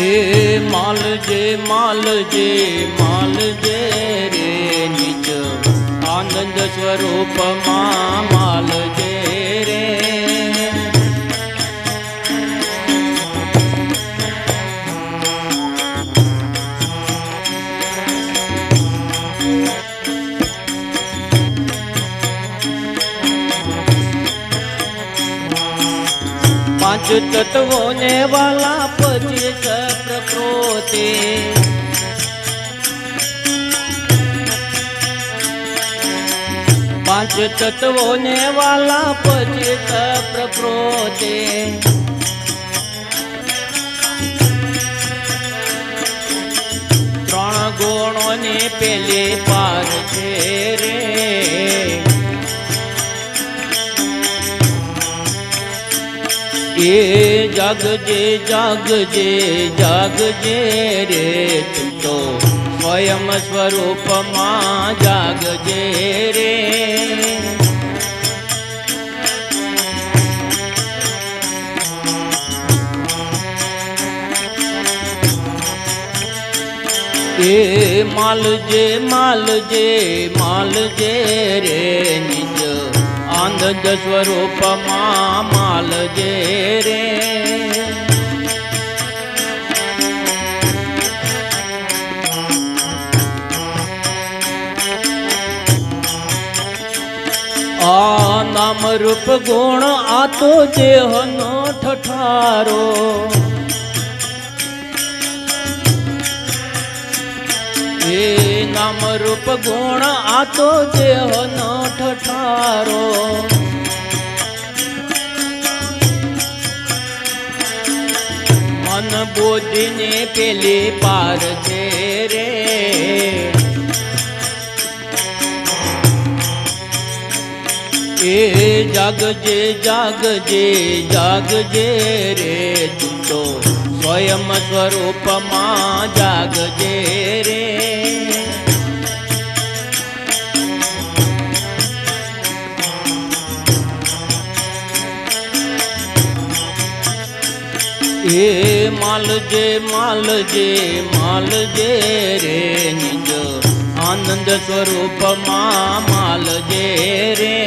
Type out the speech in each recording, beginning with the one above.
એ માલજે માલજે માલજે રે નિજ આનંદ સ્વરૂપમાં માલજે રે. પાંચ તત્વોને વાલા પચીસ પ્રકૃતિ. પાંચ તત્વોને વાલા પચીસ પ્રકૃતિ. ત્રણ ગુણોની પેલી પાર છે રે. એ જાગજે જાગજે જાગજે રે તું તો સ્વયં સ્વરૂપમાં જાગજે રે. એ માલજે માલજે માલજે રે નિજ આનંદ સ્વરૂપમાં માલજે રે. આ નામ રૂપ ગુણ આ તો દેહનો ઠઠારો. એ નામ રૂપ ગુણ આ તો દેહનો ઠઠારો. મન બુદ્ધિને પેલી પાર છે રે. એ જાગજે જાગજે જાગજે રે તું તો સ્વયં સ્વરૂપમાં જાગજે રે. એ માલજે માલજે માલજે રે નિજ આનંદ સ્વરૂપમાં માલજે રે.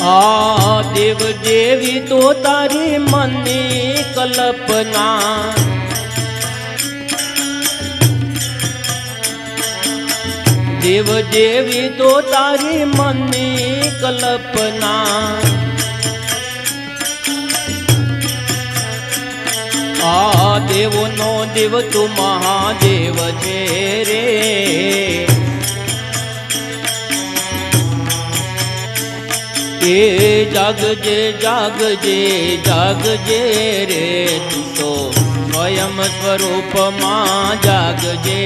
આ દેવ દેવી તો તારી મનની કલ્પના. દેવ દેવી તો તારી મનની કલ્પના. આ દેવનો દેવ તું મહાદેવ છે રે. એ જાગજે જાગજે જાગજે રે તું તો સ્વયં સ્વરૂપમાં જાગજે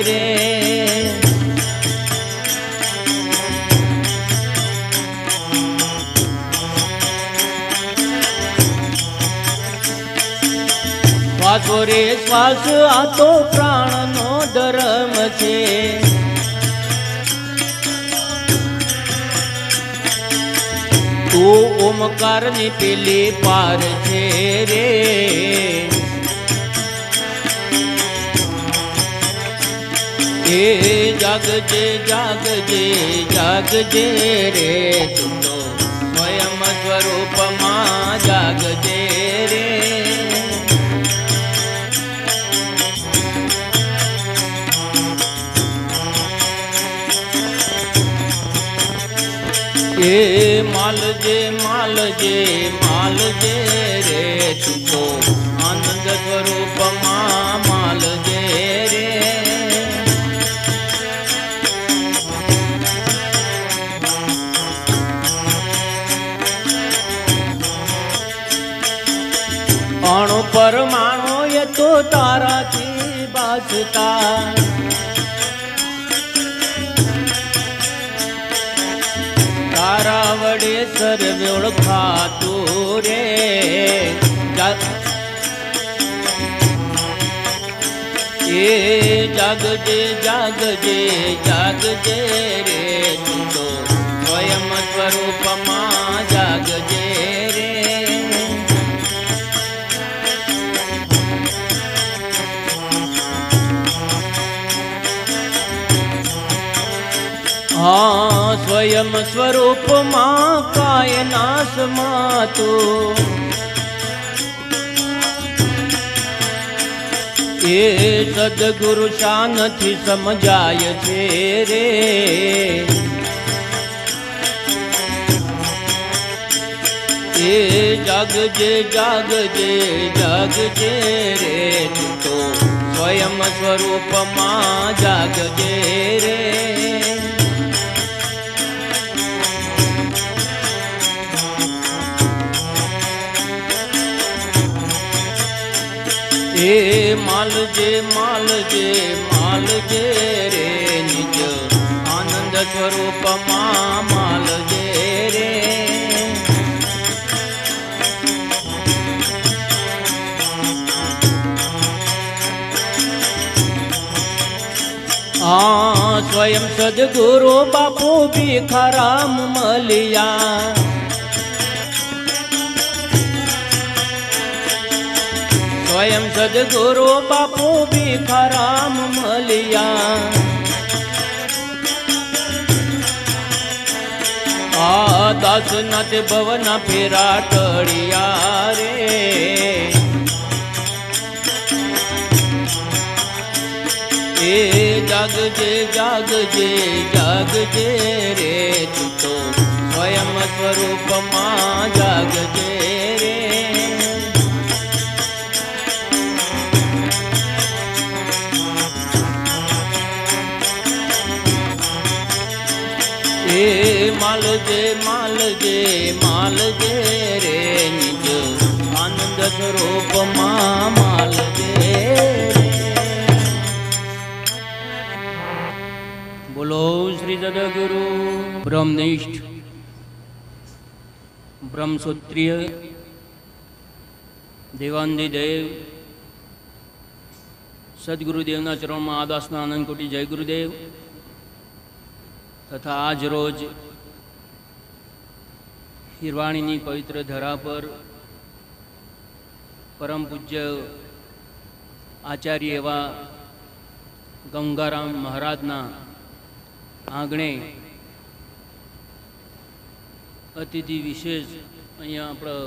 રે. શ્વાસો રે શ્વાસ આ તો પ્રાણનો ધર્મ છે. તું ઓમકારની પેલી પાર છે રે. એ જાગજે જાગજે જાગજે રે તું તો સ્વયં સ્વરૂપમાં જાગજે રે. એ માલજે માલજે માલજે રે તું તો આનંદ સ્વરૂપમાં માલજે રે. અણુ પરમાણુ એ તો તારાથી બાસતા. તારા વડે સર્વે ઓળખાતું રે. એ જાગજે જાગજે જાગજે રે તું તો સ્વયં સ્વરૂપમાં જાગજે રે. હા સ્વયં સ્વરૂપમાં કાય નાશમાં તું એ સદગુરુ શાનથી સમજાય છે રે. એ જાગજે જાગજે જાગજે રે તું તો સ્વયં સ્વરૂપમાં જાગજે રે. એ માલજે માલજે માલજે રે નિજ આનંદ સ્વરૂપમાં માલજે રે. હા સ્વયં સદગુરુ બાપુ ભીખારામ મળ્યા. સ્વયં સદગુરુ બાપુ ભીખારામ મળ્યા. આ દાસનાથ ભવના ફેરા ટળિયા રે. એ જાગજે જાગજે જાગજે રે તું તો સ્વયં સ્વરૂપમાં જાગજે રે. એ માલજે માલજે માલજે રે નિજ આનંદ સ્વરૂપમાં માલજે રે. બોલો શ્રી સદગુરુ બ્રહ્મનિષ્ઠ બ્રહ્મસૂત્રીય દેવાંદિદેવ સદગુરુદેવના ચરણમાં આદાસના આનંદ કોટી જય ગુરુદેવ. તથા આજ રોજ હિરવાણીની પવિત્ર ધરા પર પરમ પૂજ્ય આચાર્ય એવા ગંગારામ મહારાજના આંગણે અતિથિ વિશેષ અહીંયા આપણા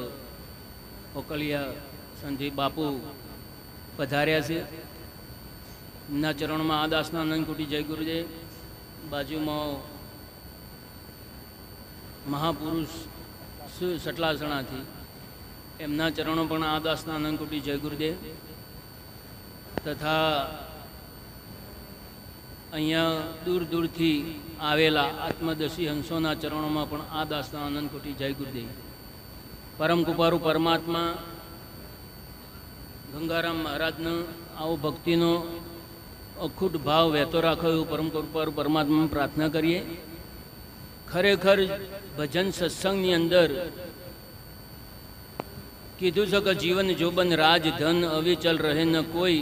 ઓકલિયા સંદીપ બાપુ પધાર્યા છે. એમના ચરણમાં આદાસના આનંદ કોટી જય ગુરુદેવ. બાજુમાં મહાપુરુષ સટલાસણાથી એમના ચરણો પણ આદાસના આનંદ કોટી જય ગુરુદેવ. તથા અહીંયા દૂર દૂરથી આવેલા આત્મદર્શી હંસોના ચરણોમાં પણ આદાસના આનંદ કોટી જય ગુરુદેવ. પરમ કૃપાળુ પરમાત્મા ગંગારામ મહારાજનો આવો ભક્તિનો અખૂટ ભાવ વહેતો રાખો એવું પરમ કૃપાળુ પરમાત્માને પ્રાર્થના કરીએ. ખરેખર ભજન સત્સંગની અંદર કીધું છે કે જીવન જોબન રાજ ધન અવિચલ રહે ન કોઈ,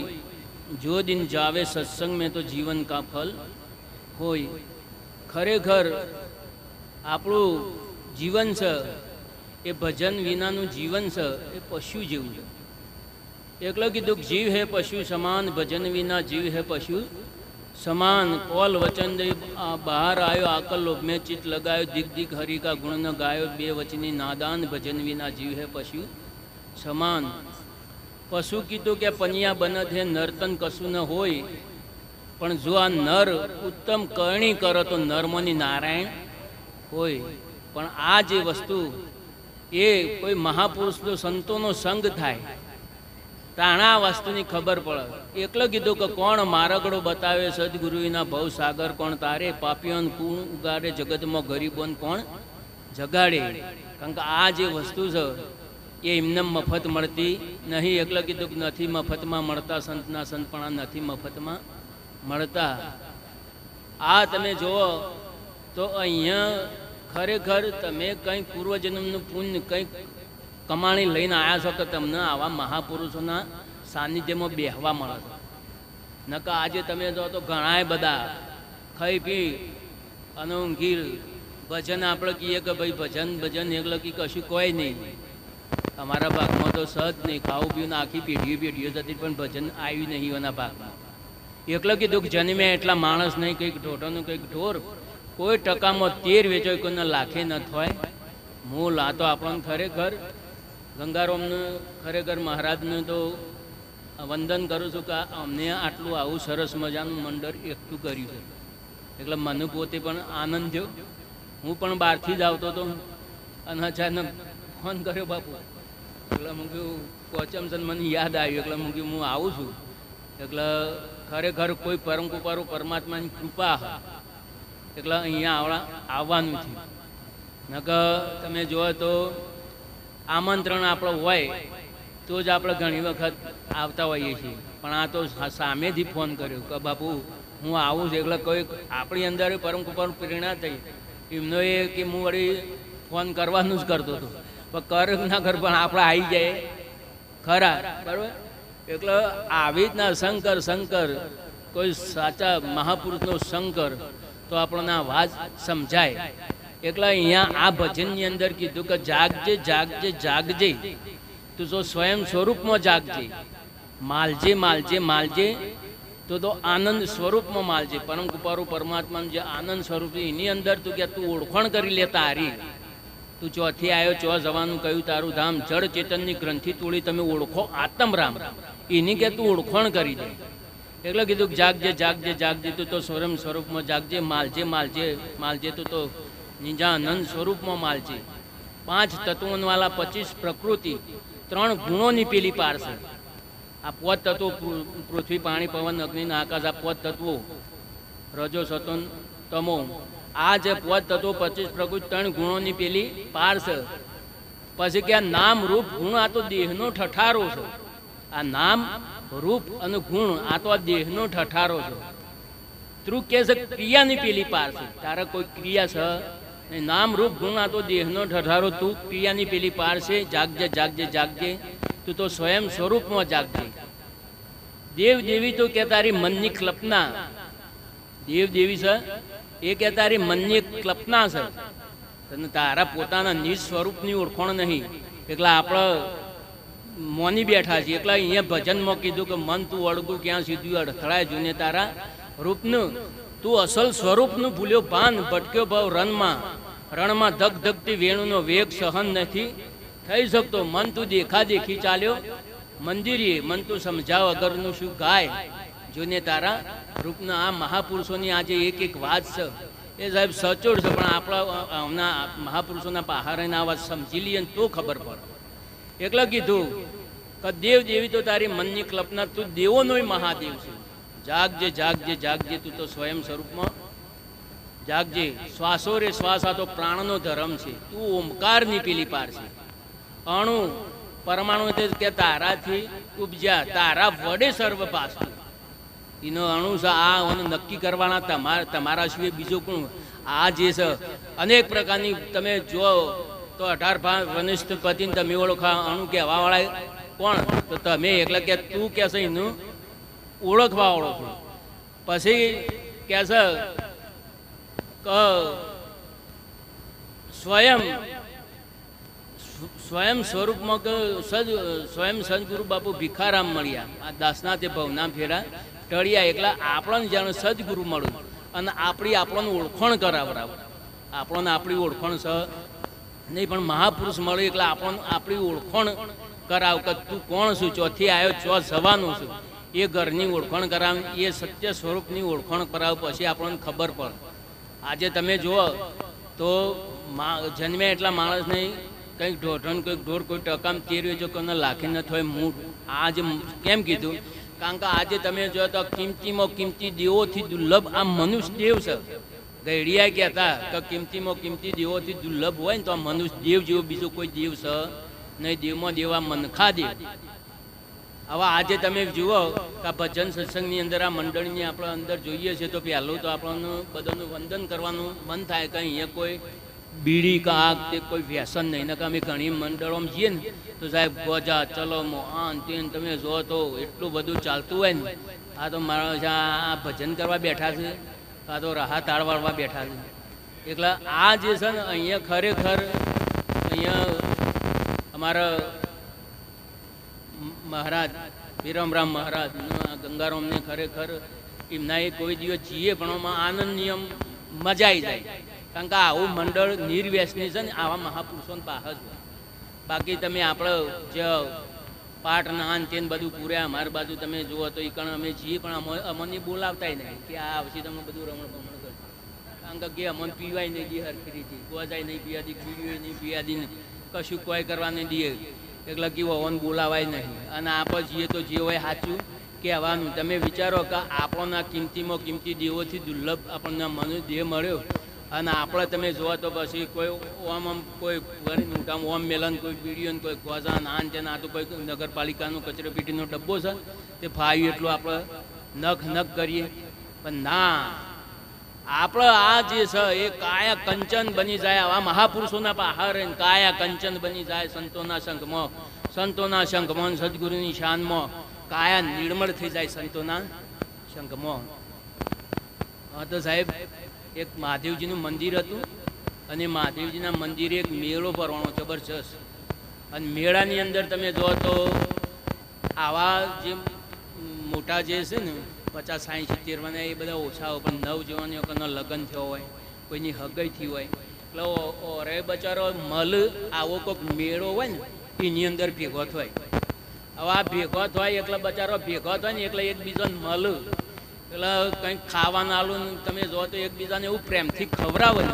જો દિન જાવે સત્સંગ મેં તો જીવન કા ફલ હોય. ખરેખર આપણું જીવન છે એ ભજન વિનાનું જીવન છે એ પશુ જેવું છે. એકલો કીધું જીવ હે પશુ સમાન, ભજન વિના જીવ હે પશુ સમાન. કોલ વચન દઈ બહાર આવ્યો, આકલ લોભ મેં ચિત્ત લગાયો, દિગ દિગ હરિ કા ગુણ ન ગાયો, બે વચની નાદાન, ભજન વિના જીવ હે પશુ સમાન. પશુ કીધું કે પનિયા બનત હે નર્તન કશું ન હોય, પણ જો આ નર ઉત્તમ કરણી કરો તો નર્મની નારાયણ હોય. પણ આ જે વસ્તુ એ કોઈ મહાપુરુષનો સંતોનો સંગ થાય તાણા વસ્તુની ખબર પડે. એકલો કીધું કે કોણ મારગડો બતાવે સદગુરુના ભવ સાગર કોણ તારે, પાપીઓન કુણ ઉગાડે જગતમાં ગરીબોન કોણ જગાડે. કારણ કે આ જે વસ્તુ છે એ એમને મફત મળતી નહીં. એકલો કીધું કે નથી મફતમાં મળતા સંતના સંતપણા નથી મફતમાં મળતા. આ તમે જુઓ તો અહીંયા ખરેખર તમે કંઈક પૂર્વજન્મનું પુણ્ય કંઈક કમાણી લઈને આવ્યા છો કે તમને આવા મહાપુરુષોના સાનિધ્યમાં બેહવા મળે છે. નકા આજે તમે જો તો ઘણાય બધા ખાઈ પી અને ઊંઘી ભજન આપણે કહીએ કે ભાઈ ભજન એકલા કી કશું કોઈ નહીં. અમારા ભાગમાં તો સહજ નહીં, ખાવું પીવું આખી પેઢીઓ જતી પણ ભજન આવ્યું નહીં એના ભાગમાં. એકલા કીધું કે જન્મે એટલા માણસ નહીં, કંઈક ઢોટાનું કંઈક ઢોર, કોઈ ટકામાં 13 વેચાય કોઈને લાખે ન થાય. મૂળ આ તો આપણને ખરેખર ગંગારામનું ખરેખર મહારાજનું તો વંદન કરું છું કે અમને આટલું આવું સરસ મજાનું મંડળ એકઠું કર્યું છે. એટલે મને પોતે પણ આનંદ થયો. હું પણ બહારથી જ આવતો હતો અને અચાનક ફોન કર્યો બાપુ. એટલે હું કહ્યું પોચમસન મને યાદ આવ્યું એટલે હું કહ્યું હું આવું છું. એટલે ખરેખર કોઈ પરમ કૃપાળુ પરમાત્માની કૃપા એટલે અહીંયા આવવાનું છે. નકર તમે જુઓ તો આમંત્રણ આપણો હોય તો જ આપણે ઘણી વખત આવતા હોઈએ છીએ. પણ આ તો સામેથી ફોન કર્યો કે બાપુ હું આવું છું. એટલે કોઈ આપણી અંદર પરમ કૃપાનું પ્રેરણા થઈ એમનો એ કે હું વળી ફોન કરવાનું જ કરતો હતો. પણ કર ના કર પણ આપણે આવી જાય ખરા બરાબર. એટલે આવી રીતના શંકર કોઈ સાચા મહાપુરુષનો શંકર તો આપણને આ વાત સમજાય. એટલે અહીંયા આ ભજનની અંદર કીધું કે જાગજે જાગજે જાગજે તું તો સ્વયં સ્વરૂપમાં જાગજે, માલજે માલજે માલજે તો આનંદ સ્વરૂપમાં માલજે. પરમ કૃપાળુ પરમાત્માનું જે આનંદ સ્વરૂપ છે એની અંદર તું કે તું ઓળખાણ કરી લેતા હારી. તું ચોથી આવ્યો ચો જવાનું કહ્યું તારું ધામ, જળ ચેતનની ગ્રંથિ તોડી તમે ઓળખો આત્મરામ, એની કે તું ઓળખાણ કરી દે. એટલે કીધું જાગજે જાગજે જાગજે તું તો સ્વયં સ્વરૂપમાં જાગજે, માલજે માલજે માલજે તું તો નિજાનંદ સ્વરૂપમાં માલજે. 5 તત્વોવાળા 25 પ્રકૃતિ 3 ગુણોની પેલી પાર છે. આ 5 તત્વો પૃથ્વી પાણી પવન અગ્નિ આકાશ, આ 5 તત્વો રજો સતો તમો, આ જે 5 તત્વો 25 પ્રકૃતિ 3 ગુણોની પેલી પાર છે. પછી કે આ નામ રૂપ ગુણ આ તો દેહનો ઠઠારો છે. આ નામ રૂપ અને ગુણ આ તો આ દેહનો ઠઠારો છે. તું કે છે ક્રિયાની પેલી પાર છે. તારા કોઈ ક્રિયા છે નામ રૂપ ગુણ આ તો દેહનો ઠઠારો, તું ક્રિયાની પેલી પાર છે. જાગજે જાગજે જાગજે તું તો સ્વયં સ્વરૂપમાં જાગજે. દેવ દેવી તો કે તારી મનની કલ્પના, દેવ દેવી છે એ કે તારી મનની કલ્પના છે, તને તારા પોતાના નિજ સ્વરૂપની ઓળખાણ નહીં. એટલે આપણે મોની બેઠા છીએ. એટલે અહીંયા ભજનમાં કીધું કે મન તું અડગું ક્યાં સીધું અડથળાય જૂને તારા રૂપનું, તું અસલ સ્વરૂપનું ભૂલ્યો ભાન, ભટક્યો ભાવ રણમાં ધક ધકતી વેણુનો વેગ સહન નથી થઈ શકતો. મન તું દેખા દેખી ચાલ્યો મંદિરીએ, મન તું સમજાવ અગરનું શું ગાય જોને તારા રૂપના. આ મહાપુરુષોની આજે એક વાત છે એ સાહેબ સચોટ છે, પણ આપણા મહાપુરુષોના પહારેના વાત સમજી લઈએ તો ખબર પડે. એટલે કીધું કે દેવ દેવી તો તારી મનની કલ્પના, તું દેવોનોય મહાદેવ છે. જાગજે જાગજે જાગજે તું તો સ્વયં સ્વરૂપમાં જાગજે. શ્વાસો રે શ્વાસ આ તો પ્રાણનો ધર્મ છે. તું ઓમકારની પેલી પાર છે. અણુ પરમાણુ કે તારાથી ઉપજ્યા, તારા વડે સર્વ પાછું એનો અણુ છે. આ નક્કી કરવાના તમારા સિવાય બીજો કોણ? આ જે છે અનેક પ્રકારની તમે જો તો 18 વનસ્પતિને તમે ઓળખા, અણુ કહેવા વાળા કોણ? તો તમે એટલે કે તું કે છે એનું ઓળખવા ઓળખો. પછી કે છે સ્વયં સ્વરૂપમાં કે સ્વયં સદગુરુ બાપુ ભિખારામ મળ્યા. આ દાસના તે ભવના ફેરા ટળ્યા. એટલે આપણને જાણે સદગુરુ મળ્યું અને આપણને ઓળખાણ કરાવરાવ. આપણને આપણી ઓળખાણ છે નહીં પણ મહાપુરુષ મળે એટલે આપણી ઓળખાણ કરાવ કે તું કોણ છું, ચોથી આવ્યો ચો જવાનું છું. એ ઘરની ઓળખાણ કરાવ, એ સત્ય સ્વરૂપની ઓળખાણ કરાવ, પછી આપણને ખબર પડે. આજે તમે જુઓ તો જન્મે એટલા માણસ નહીં, કંઈક ઢોઢણ કંઈક ઢોર કોઈ ટકામ 13 વેચો કોઈને લાખી ન થાય મૂળ. આજે કેમ કીધું? કારણ કે આજે તમે જો તો કિંમતીમાં કિંમતી દેવોથી દુર્લભ આ મનુષ્ય દેવ છે. ગઈડિયા કહેતા કે કિંમતીમાં કિંમતી દેવોથી દુર્લભ હોય ને તો આ મનુષ્ય દેવ જેવો બીજો કોઈ દેવ છે નહીં. દેવમાં દેવા મનખા દેવ. હવે આજે તમે જુઓ કે આ ભજન સત્સંગની અંદર આ મંડળની આપણે અંદર જોઈએ છે તો પહેલું તો આપણને બધાનું વંદન કરવાનું મન થાય કે અહીંયા કોઈ બીડી કે આગ તે કોઈ વ્યસન નહીં. ને કે અમે ઘણી મંડળોમાં જઈએ ને તો સાહેબ ગોજા ચલો આન તેન તમે જો તો એટલું બધું ચાલતું હોય ને આ તો મારા આ ભજન કરવા બેઠા છે, આ તો રાહા તાળવાળવા બેઠા છે. એટલે આ જે છે ને અહીંયા ખરેખર અહીંયા અમારા મહારાજ વિરમરામ મહારાજ ગંગારામને ખરેખર એમના એ કોઈ દિવસ જીએ પણ આનંદ નિયમ મજા આવી જાય. કારણ કે આવું મંડળ નિર્વ્યસની છે ને આવા મહાપુરુષોને પાસે જ. બાકી તમે આપણે જે પાઠ નાન તેન બધું પૂર્યા અમારી બાજુ તમે જુઓ તો એ કણ અમે જઈએ પણ અમને બોલાવતા નહીં કે આ આવશે તમે બધું રમણ ભમણ કરજો. કારણ કે અમને પીવાય નહીં દે હરખી રીતે, ગોજાય નહીં પીવાદી, પીડીઓ નહીં પીવાદી, કશું કોઈ કરવા નહીં દે. એટલે કે ઓવન બોલાવાય નહીં. અને આપણે જઈએ તો જે હોય સાચું કહેવાનું. તમે વિચારો કે આપણના કિંમતીમાં કિંમતી દેવોથી દુર્લભ આપણને મનુ દેહ મળ્યો અને આપણે તમે જુઓ તો પછી કોઈ ઓમ આમ કોઈ મોટા ઓમ મેલન, કોઈ પીડીઓને, કોઈ ગોઝા નાન છે, આ તો કોઈ નગરપાલિકાનો કચરો પેટીનો ડબ્બો છે તે ફાવ્યું એટલું આપણે નખ કરીએ. પણ ના, આપણે આ જે છે એ કાયા કંચન બની જાય. આવા મહાપુરુષોના આહાર કાયા કંચન બની જાય. સંતોના સંઘમાં સદગુરુની શાનમાં કાયા નિર્મળ થઈ જાય સંતોના સંઘમાં. હા તો સાહેબ એક મહાદેવજીનું મંદિર હતું અને મહાદેવજીના મંદિરે એક મેળો ભરવાનો જબરજસ્ત. અને મેળાની અંદર તમે જો તો આવા જે મોટા જે છે ને 50, 60, 70 મને એ બધા ઓછા હોય, પણ નવજવાનીઓ કોઈનો લગ્ન થયો હોય, કોઈની હગાઈ થઈ હોય, એટલે ઓરે બચારો મલ આવો કોઈક મેળો હોય ને એની અંદર ભેગો થાય. હવે આ ભેગો થાય એટલે બચારો ભેગો થાય ને એટલે એકબીજાને મલ એટલે કંઈક ખાવાનું આલું તમે જો તો એકબીજાને એવું પ્રેમથી ખવડાવે.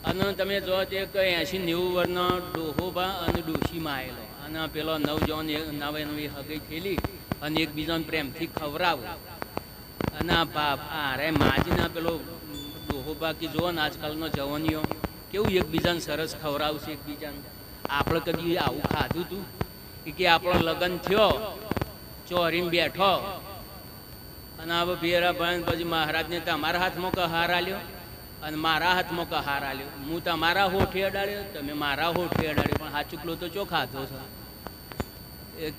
અને તમે જો તો એક 80-90 વર્ષનો ડોહોબા અને ડોશીમાં આવેલો અને પેલો નવજવાન નવી હગાઈ થયેલી અને એકબીજાને પ્રેમથી ખવડાવે. અને અરે માજીના પેલો ડોહોબા કે જુઓ ને આજકાલનો જવાનીઓ કેવું એકબીજાને સરસ ખવડાવશે એકબીજાને. આપણે કદી આવું ખાધું હતું કે આપણો લગ્ન થયો, ચોરીમાં બેઠો અને હવે ભેરા ભાઈ પછી મહારાજને તમારા હાથમાં કહાર આલ્યો અને મારા હાથમાં કહાર આલ્યો. હું તમારા હોઠે અડાડ્યો, તમે મારા હોઠે અડાડ્યો, પણ હાચુકલો તો ચો ખાધો છે.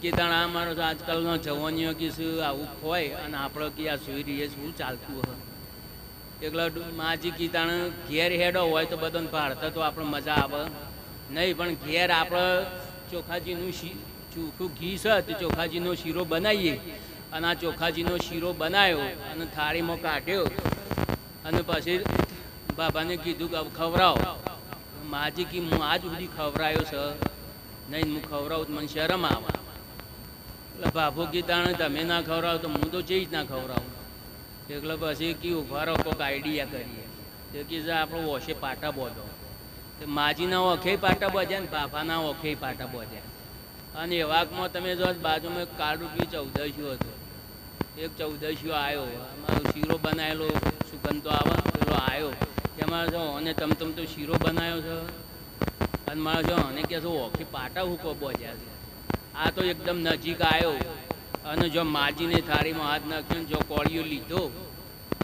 કે તાણા અમારો આજકાલનો જવાનીઓ કે શું આવું હોય અને આપણે કે આ સુઈ રહીએ શું ચાલતું હોય. એટલે માજી કી તાણ ઘેર હેડો હોય તો બધાને ભાડતા તો આપણે મજા આવે નહીં, પણ ઘેર આપણે ચોખાજીનું ચોખ્ખું ઘી છે તો ચોખાજીનો શીરો બનાવીએ અને આ ચોખાજીનો શીરો બનાવ્યો અને થાળીમાં કાઢ્યો અને પછી બાબાને કીધું કે ખવડાવો. માજી કી હું આજ સુધી ખવડાયો છે નહીં, હું ખવડાવું મને શરમ આવે. એટલે બાપુ કીધા તમે ના ખવડાવો તો હું તો જઈ જ ના ખવડાવું. એટલે પછી કી ઉભા રહો કોઈક આઈડિયા કરીએ. તે કીધું આપણે ઓછે પાટા બોધો. માજીના ઓખે પાટા બોધ્યા ને બાપાના ઓખે પાટા બોધ્યા. અને એવાકમાં તમે જો બાજુમાં એક કાળરૂપી 1400 હતો. એક 1400 આવ્યો, અમારો શીરો બનાવેલો સુગંધ તો આવા પેલો આવ્યો એમાં જો અને તમ તો શીરો બનાવ્યો છે અને મારો જો અને કે ઓખે પાટા હુકો બોધ્યા છે. આ તો એકદમ નજીક આવ્યો અને જો માજીને થાળીમાં હાથ નાખ્યો, જો કોળીઓ લીધો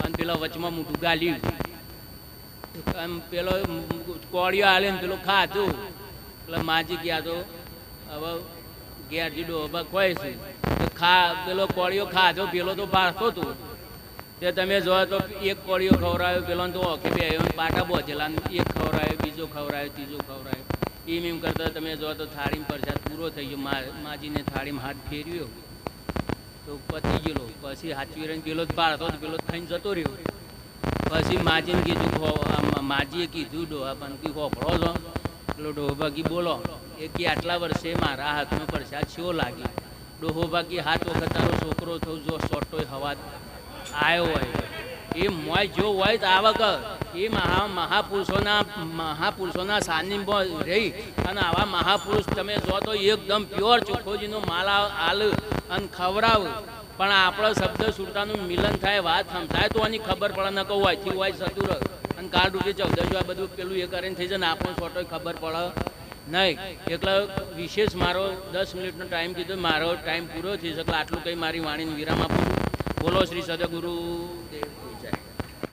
અને પેલા વચમાં મોટું ગાલ્યું, પેલો કોળીઓ હાલે ને પેલો ખાધું. એટલે માજી ગયા તો હવે ઘેર જીડો હવે ખોય છે પેલો કોળીઓ ખાધો, પેલો તો ભાળતો હતો. તે તમે જો તો એક કોળીઓ ખવડાવ્યો, પેલો તો ઓખે બે પાટા બોધેલા, એક ખવડાવ્યો, બીજો ખવડાવ્યો, ત્રીજો ખવડાવ્યો. એમ કરતા તમે જો તો થાળીમાં પ્રસાદ પૂરો થઈ ગયો. માજીને થાળીમાં હાથ ફેર્યો તો પતી ગયેલો. પછી હાચવી રહીને પેલો જ પાડતો પેલો જ ખાઈને જતો રહ્યો. પછી માજીને કીધું, માજીએ કીધું ડોહા પણ કી હોફળો છો? પેલો ડોહોબાકી બોલો એ કે આટલા વર્ષે મારા હાથમાં પ્રસાદ શો લાગે? ડોહોબાકી 7 વખત તારો છોકરો થયો જો સોટોય હવા આવ્યો હોય એ મોય જો હોય તો આવા કર એ મહાપુરુષોના સાનિધ્યમાં રહી અને આવા મહાપુરુષ તમે જો તો એકદમ પ્યોર ચોખ્ખોજીનો માલા હાલ અને ખવડાવ. પણ આપણો શબ્દ સુરતાનું મિલન થાય, વાત સમજાય તો આની ખબર પડે. ન કહું હોયથી હોય સતુર અને કાળ રૂપી 1400 આ બધું પેલું એ કરીને થઈ જાય ને આપણને છોટો ખબર પડે નહીં. એટલે વિશેષ મારો 10 મિનિટનો ટાઈમ કીધો, મારો ટાઈમ પૂરો થઈ શકે. આટલું કંઈ મારી વાણીને વિરામ આપું. બોલો શ્રી સદગુરુ